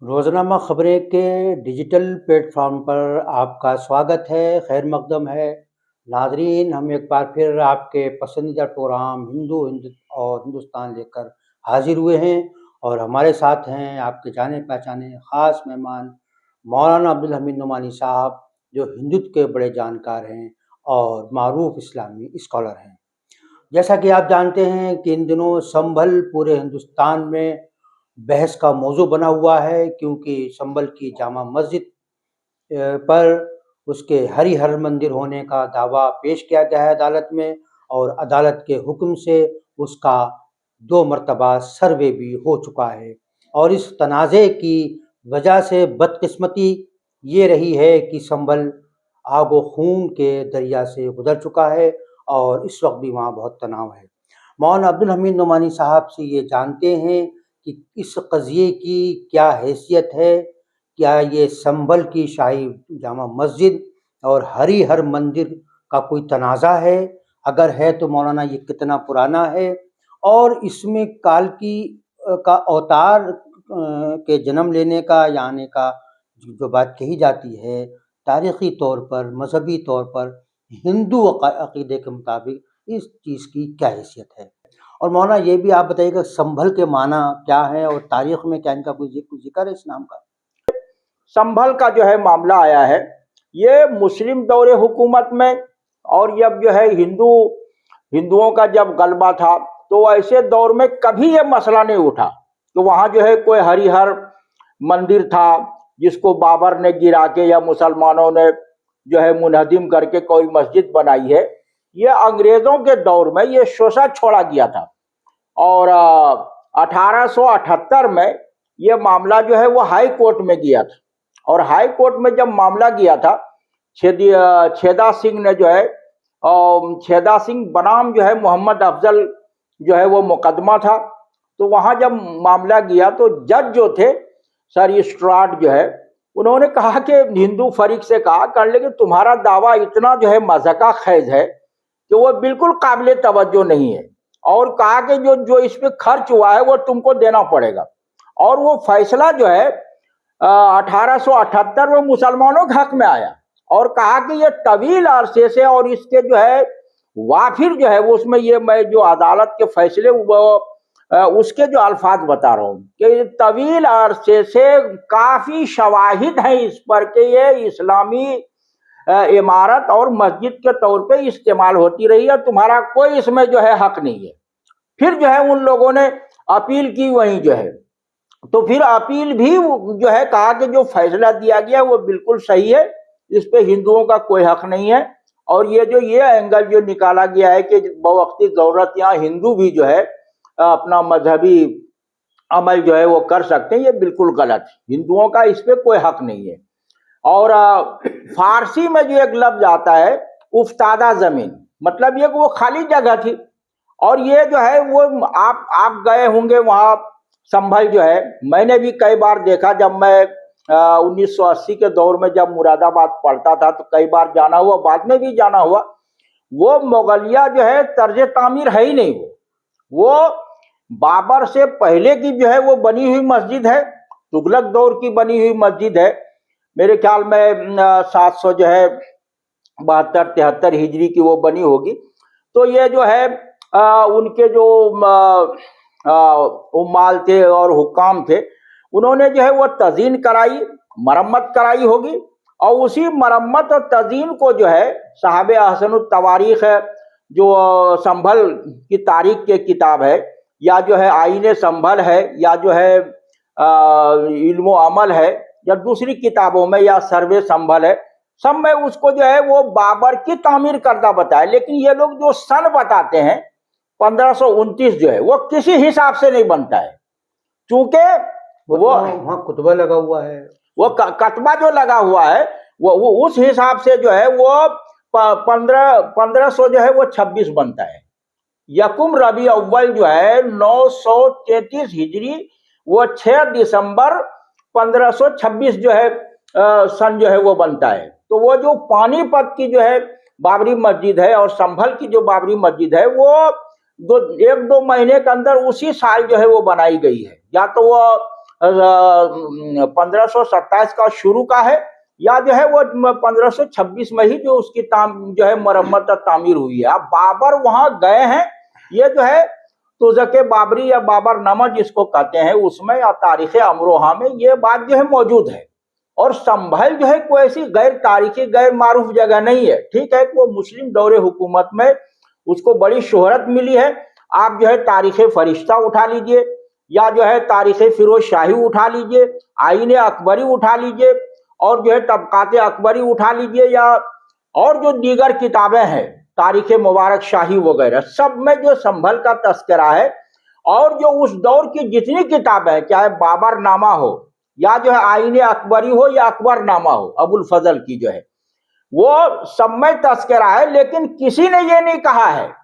रोज़नामा खबरें के digital platform पर आपका स्वागत है, खैर मक़दम है। नाज़रीन, हम एक बार फिर आपके पसंदीदा प्रोग्राम हिंदू और हिंदुस्तान लेकर हाज़िर हुए हैं और हमारे साथ हैं आपके जाने-पहचाने ख़ास मेहमान मौलाना अब्दुल हमीद नुमानी साहब, जो हिंदुत्व के बड़े जानकार हैं और मारूफ़ इस्लामी स्कॉलर हैं। जैसा कि आप जानते हैं कि इन दिनों संभल पूरे हिंदुस्तान में बहस का मौजू बना हुआ है, क्योंकि संभल की जामा मस्जिद पर उसके हरिहर मंदिर होने का दावा पेश किया गया है अदालत में, और अदालत के हुक्म से उसका 2 मरतबा सर्वे भी हो चुका है। और इस तनाज़े की वजह से बदकिस्मती ये रही है कि संभल आग व खून के दरिया से गुजर चुका है और इस वक्त भी वहाँ बहुत तनाव है। मौलाना अब्दुल हमीद नुमानी साहब से ये जानते हैं कि इस क़ज़िये की क्या हैसियत है, क्या ये संभल की शाही जामा मस्जिद और हरिहर मंदिर का कोई तनाज़ा है? अगर है तो मौलाना ये कितना पुराना है? और इसमें काल की का अवतार के जन्म लेने का या आने का जो बात कही जाती है, तारीख़ी तौर पर, मज़हबी तौर पर, हिंदू अक़ीदे के मुताबिक इस चीज़ की क्या हैसियत है? और मौलाना ये भी आप बताइएगा संभल के माना क्या है और तारीख़ में क्या इनका कोई ज़िक्र है इस नाम का? संभल का जो है मामला आया है, ये मुस्लिम दौरे हुकूमत में, और जब जो है हिंदुओं का जब गलबा था तो ऐसे दौर में कभी ये मसला नहीं उठा। तो वहाँ जो है कोई हरिहर मंदिर था जिसको बाबर ने गिरा के या मुसलमानों ने जो है मुनहदिम करके कोई मस्जिद बनाई है। ये अंग्रेजों के दौर में ये शोषा छोड़ा गया था और 1878 में ये मामला जो है वो हाई कोर्ट में गया था। और हाई कोर्ट में जब मामला गया था, छेदा सिंह ने जो है, छेदा सिंह बनाम जो है मोहम्मद अफजल जो है वो मुकदमा था। तो वहाँ जब मामला गया तो जज जो थे सर स्ट्राट जो है, उन्होंने कहा कि हिंदू फरीक से कहा कर ले कि तुम्हारा दावा इतना जो है मज़ाक़ा खेज़ है कि वो बिल्कुल काबिल तवज्जो नहीं है, और कहा कि जो इस पे खर्च हुआ है वो तुमको देना पड़ेगा। और वो फैसला जो है 1878 में मुसलमानों के हक में आया और कहा कि ये तवील अरसे से, और इसके जो है वाफिर जो है वो उसमें ये मैं जो अदालत के फैसले उसके जो अल्फाज बता रहा हूँ कि तवील अरसे से काफ़ी शवाहिद हैं इस पर कि ये इस्लामी इमारत और मस्जिद के तौर पे इस्तेमाल होती रही है, तुम्हारा कोई इसमें जो है हक नहीं है। फिर जो है उन लोगों ने अपील की वहीं जो है, तो फिर अपील भी जो है कहा कि जो फैसला दिया गया वो बिल्कुल सही है, इस पे हिंदुओं का कोई हक नहीं है। और ये एंगल जो निकाला गया है कि बवक्ती ज़रूरत यहाँ हिंदू भी जो है अपना मजहबी अमल जो है वो कर सकते हैं, ये बिल्कुल गलत है, हिंदुओं का इस पे कोई हक नहीं है। और फारसी में जो एक लफ्ज आता है उफ्तादा ज़मीन, मतलब ये कि वो खाली जगह थी। और ये जो है वो आप गए होंगे वहाँ संभल जो है, मैंने भी कई बार देखा, जब मैं 1980 के दौर में जब मुरादाबाद पढ़ता था तो कई बार जाना हुआ, बाद में भी जाना हुआ। वो मुगलिया जो है तर्ज तामीर है ही नहीं, वो बाबर से पहले की जो है वो बनी हुई मस्जिद है, तुगलक दौर की बनी हुई मस्जिद है। मेरे ख्याल में 700 जो है 72-73 हिजरी की वो बनी होगी। तो ये जो है उनके जो उम्माल थे और हुक्काम थे, उन्होंने जो है वो तज़ीन कराई, मरम्मत कराई होगी। और उसी मरम्मत और तज़ीन को जो है साहब अहसनुत तवारीख़ है, जो संभल की तारीख के किताब है, या जो है आईने संभल है, या जो है इल्म अमल है, या दूसरी किताबों में या सर्वे संभल है, सब में उसको जो है वो बाबर की तामीर करदा बताया। लेकिन ये लोग जो सन बताते हैं 1529 जो है वो किसी हिसाब से नहीं बनता है, चूंकि वो वहाँ कुतबा लगा हुआ है, वो कतबा जो लगा हुआ है वो उस हिसाब से जो है वो 1500 जो है वो 26 बनता है। यकुम रबी अव्वल जो है 933 हिजरी, वो 6 दिसंबर 1526 जो है सन जो है वो बनता है। तो वो जो पानीपत की जो है बाबरी मस्जिद है और संभल की जो बाबरी मस्जिद है वो 1-2 महीने के अंदर उसी साल जो है वो बनाई गई है। या तो वो 1527 का शुरू का है, या जो है वो 1526 में ही जो उसकी जो है मरम्मत और तामीर हुई है। अब बाबर वहां गए हैं, ये जो है तुज़क बाबरी या बाबरनामा जिसको कहते हैं उसमें या तारीख अमरोहा में ये बात जो है मौजूद है। और संभल जो है कोई ऐसी गैर तारीखी गैर मारूफ जगह नहीं है। ठीक है कि वो मुस्लिम दौरे हुकूमत में उसको बड़ी शोहरत मिली है। आप जो है तारीख फरिश्ता उठा लीजिए, या जो है तारीख फिरोज शाही उठा लीजिए, आईन अकबरी उठा लीजिए, और जो है तबकात अकबरी उठा लीजिए, या और जो दीगर किताबें हैं तारीख मुबारक शाही वगैरह, सब में जो संभल का तस्करा है। और जो उस दौर की जितनी किताबें हैं, चाहे बाबरनामा हो या जो है आईन अकबरी हो या अकबरनामा हो अबुल फजल की, जो है वो सब में तस्करा है। लेकिन किसी ने ये नहीं कहा है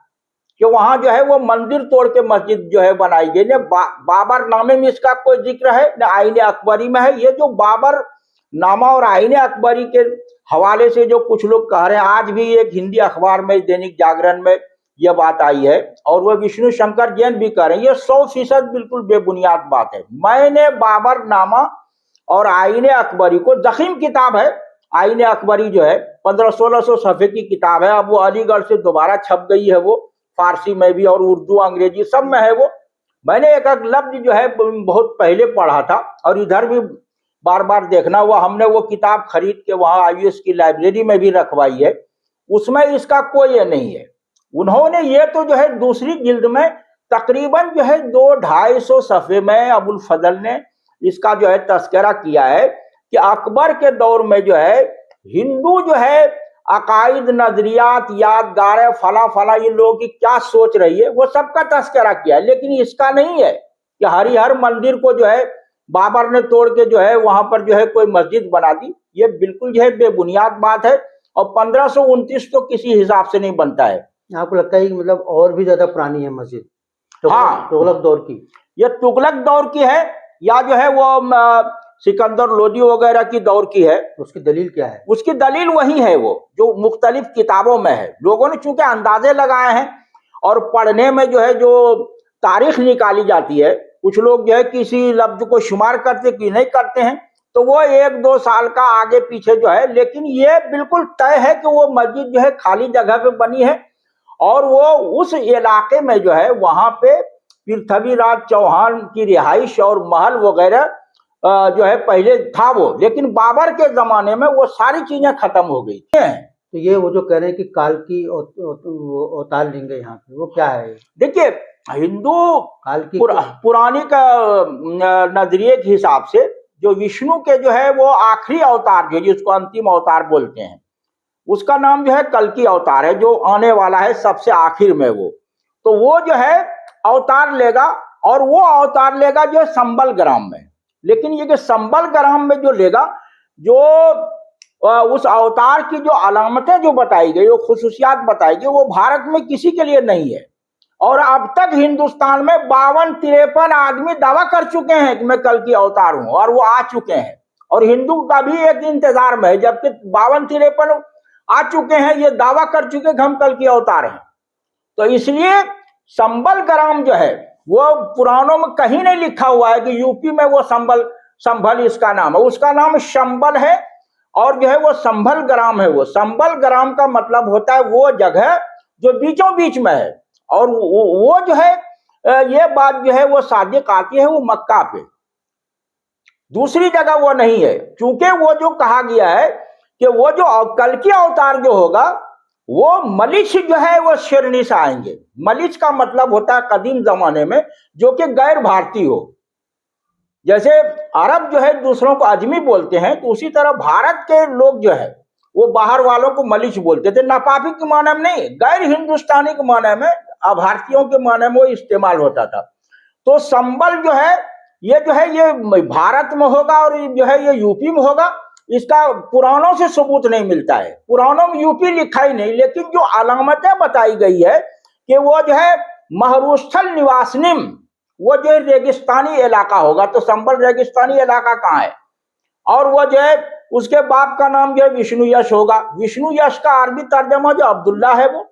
कि वहां जो है वो मंदिर तोड़ के मस्जिद जो है बनाई गई। न बाबर नामे में इसका कोई जिक्र है, न आईन अकबरी में है। ये जो बाबर नामा और आईन अकबरी के हवाले से जो कुछ लोग कह रहे हैं, आज भी एक हिंदी अखबार में दैनिक जागरण में यह बात आई है, और वो विष्णु शंकर जैन भी कह रहे हैं, ये 100% बिल्कुल बेबुनियाद बात है। मैंने बाबर नामा और आईन अकबरी को, जखीम किताब है आईन अकबरी, जो है 1500-1600 सफ़े की किताब है। अब वो अलीगढ़ से दोबारा छप गई है, वो फारसी में भी और उर्दू अंग्रेजी सब में है वो। मैंने एक एक लफ्ज जो है बहुत पहले पढ़ा था, और इधर भी बार बार देखना हुआ। हमने वो किताब खरीद के वहाँ आईयूएस की लाइब्रेरी में भी रखवाई है, उसमें इसका कोई ये नहीं है। उन्होंने ये तो जो है दूसरी जिल्द में तकरीबन जो है 200-250 सफ़े में अबुल फजल ने इसका जो है तस्करा किया है कि अकबर के दौर में जो है हिंदू जो है अकायद, नजरियात, यादगार, फला फला इन लोगों की क्या सोच रही है, वो सबका तस्करा किया है। लेकिन इसका नहीं है कि हरिहर मंदिर को जो है बाबर ने तोड़ के जो है वहां पर जो है कोई मस्जिद बना दी। ये बिल्कुल जो है बेबुनियाद बात है, और 1529 तो किसी हिसाब से नहीं बनता है। आपको लगता है कि मतलब और भी ज्यादा पुरानी है मस्जिद, हाँ, तुगलक दौर की? ये तुगलक दौर की है, या जो है वो सिकंदर लोदी वगैरह की दौर की है। उसकी दलील क्या है? उसकी दलील वही है वो जो मुख्तलिफ किताबों में है। लोगों ने चूंकि अंदाजे लगाए हैं, और पढ़ने में जो है जो तारीख निकाली जाती है, कुछ लोग जो है किसी लफ्ज को शुमार करते कि नहीं करते हैं, तो वो 1-2 साल का आगे पीछे जो है। लेकिन ये बिल्कुल तय है कि वो मस्जिद जो है खाली जगह पे बनी है, और वो उस इलाके में जो है वहां पे पृथ्वीराज चौहान की रिहाइश और महल वगैरह जो है पहले था वो। लेकिन बाबर के जमाने में वो सारी चीजें खत्म हो गई। तो ये वो जो कह रहे हैं कि काल की अवतार लिंग है यहाँ पे, वो क्या है? देखिए, हिंदू काल की पुरानी का नजरिए के हिसाब से जो विष्णु के जो है वो आखिरी अवतार, जो जिसको अंतिम अवतार बोलते हैं, उसका नाम जो है कल्कि अवतार है, जो आने वाला है सबसे आखिर में वो। तो वो जो है अवतार लेगा, और वो अवतार लेगा जो संबल ग्राम में। लेकिन ये जो संबल ग्राम में जो लेगा, जो उस अवतार की जो अलामतें जो बताई गई, वो खुसूसियात बताई गई, वो भारत में किसी के लिए नहीं है। और अब तक हिंदुस्तान में 52-53 आदमी दावा कर चुके हैं कि मैं कल की अवतार हूं, और वो आ चुके हैं। और हिंदू का भी एक इंतजार में है, जबकि 52-53 आ चुके हैं, ये दावा कर चुके कि हम कल की अवतार हैं। तो इसलिए संबल ग्राम जो है वो पुराणों में कहीं नहीं लिखा हुआ है कि यूपी में वो संभल इसका नाम है। उसका नाम शंबल है, और जो है वो संभल ग्राम है। वो संभल ग्राम का मतलब होता है वो जगह जो बीचों बीच में है। और वो जो है ये बात जो है वो सादिक आती है वो मक्का पे, दूसरी जगह वो नहीं है। क्योंकि वो जो कहा गया है कि वो जो कल की अवतार जो होगा, वो मलिच जो है वो शेरनी से आएंगे। मलिच का मतलब होता है कदीम जमाने में जो कि गैर भारतीय हो। जैसे अरब जो है दूसरों को अजमी बोलते हैं, तो उसी तरह भारत के लोग जो है वो बाहर वालों को मलिच बोलते थे। नापाकी के माने में नहीं, गैर हिंदुस्तानी के माने में, अभारतीयों के माने में वो इस्तेमाल होता था। तो संबल जो है ये भारत में होगा, और जो है ये यूपी में होगा। इसका पुराणों से सबूत नहीं मिलता है, पुराणों में यूपी लिखा ही नहीं। लेकिन जो अलामतें बताई गई है कि वो जो है महरूस्थल निवासनिम, वो जो रेगिस्तानी इलाका होगा। तो संबल रेगिस्तानी इलाका कहाँ है? और वो जो है उसके बाप का नाम जो है विष्णु यश होगा। विष्णु यश का अरबी तर्जमा जो अब्दुल्ला है वो।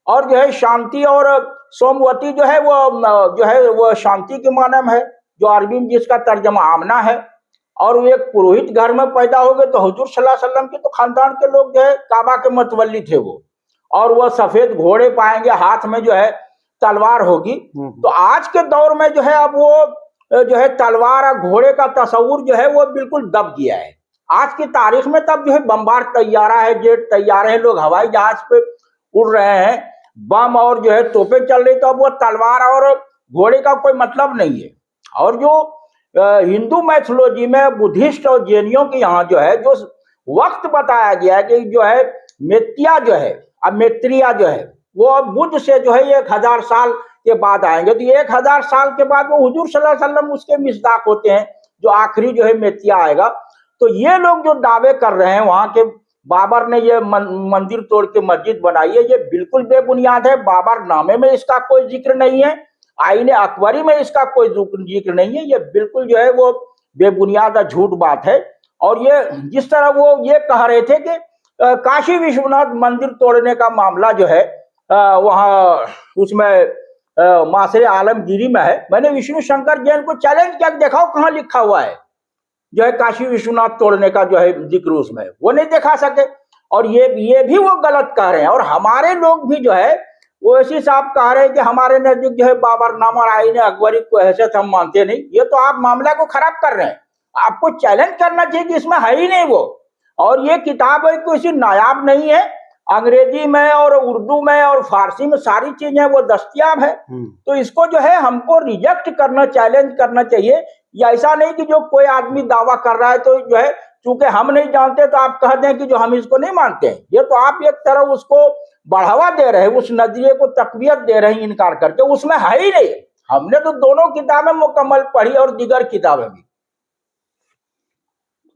और जो है शांति और सोमवती जो है वो शांति के माने में है। जो अरबी में जिसका तर्जमा आमना है, और वो एक पुरोहित घर में पैदा हो गए, तो हुजूर सल्लल्लाहु अलैहि वसल्लम के तो खानदान के लोग जो है काबा के मतवल्ली थे वो, और वो सफेद घोड़े पाएंगे, हाथ में जो है तलवार होगी। तो आज के दौर में जो है अब वो जो है तलवार और घोड़े का तस्वुर जो है वो बिल्कुल दब गया है। आज की तारीख में तब जो है बम्बार तैयारा है, जेट तैयारे हैं, लोग हवाई जहाज पे उड़ रहे हैं, बम और जो है तोपे चल रही, तो अब वो तलवार और घोड़े का कोई मतलब नहीं है। और जो हिंदू मैथोलॉजी में बुद्धिस्ट और जैनियों के यहाँ जो है जो वक्त बताया गया है कि जो है मेत्तिया जो है, अब मेत्रिया जो है वो बुद्ध से जो है 1000 साल के बाद आएंगे, तो 1000 साल के बाद वो हुजूर सल्लल्लाहु अलैहि वसल्लम उसके मिस्दाक होते हैं, जो आखिरी जो है मेत्तिया आएगा। तो ये लोग जो दावे कर रहे हैं वहां के बाबर ने ये मंदिर तोड़ के मस्जिद बनाई है, ये बिल्कुल बेबुनियाद है। बाबर नामे में इसका कोई जिक्र नहीं है, आईने अकबरी में इसका कोई जिक्र नहीं है, ये बिल्कुल जो है वो बेबुनियाद झूठ बात है। और ये जिस तरह वो ये कह रहे थे कि काशी विश्वनाथ मंदिर तोड़ने का मामला जो है वहाँ उसमें मासरे आलमगीरी में है, मैंने विष्णु शंकर जैन को चैलेंज किया, दिखाओ कहाँ लिखा हुआ है जो है काशी विश्वनाथ तोड़ने का जो है जिक्र उसमें, वो नहीं दिखा सके। और ये भी वो गलत कह रहे हैं। और हमारे लोग भी जो है वो ऐसी साहब कह रहे हैं कि हमारे नजदीक जो है बाबरनामा और आईने अकबरी को हैसियत हम मानते नहीं। ये तो आप मामला को खराब कर रहे हैं, आपको चैलेंज करना चाहिए कि इसमें है ही नहीं वो। और ये किताब है कोई नायाब नहीं है, अंग्रेजी में और उर्दू में और फारसी में सारी चीजें वो दस्तयाब है। तो इसको जो है हमको रिजेक्ट करना, चैलेंज करना चाहिए। या ऐसा नहीं कि जो कोई आदमी दावा कर रहा है तो जो है चूंकि हम नहीं जानते तो आप कह दें कि जो हम इसको नहीं मानते हैं। ये तो आप एक तरह उसको बढ़ावा दे रहे हैं, उस नजरिए को तकवीयत दे रहे हैं इनकार करके, उसमें है ही नहीं। हमने तो दोनों किताबें मुकम्मल पढ़ी और दीगर किताबें भी।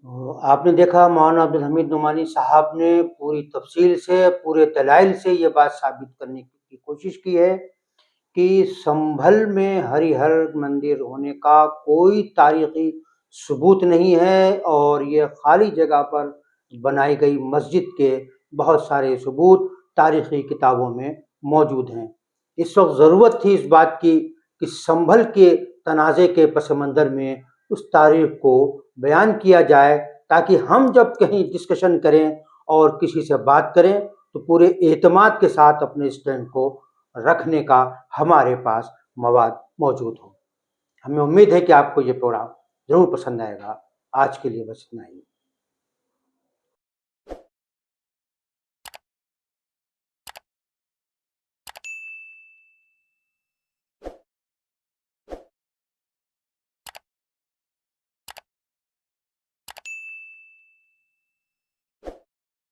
तो आपने देखा मौलाना अब्दुल हमीद नुमानी साहब ने पूरी तफसील से, पूरे दलाइल से ये बात साबित करने की कोशिश की है कि संभल में हरिहर मंदिर होने का कोई तारीखी सबूत नहीं है, और ये खाली जगह पर बनाई गई मस्जिद के बहुत सारे सबूत तारीखी किताबों में मौजूद हैं। इस वक्त ज़रूरत थी इस बात की कि संभल के तनाज़े के पस मंज़र में उस तारीख को बयान किया जाए, ताकि हम जब कहीं डिस्कशन करें और किसी से बात करें तो पूरे एतमाद के साथ अपने स्टैंड को रखने का हमारे पास मवाद मौजूद हो। हमें उम्मीद है कि आपको ये प्रोग्राम ज़रूर पसंद आएगा। आज के लिए बस इतना ही।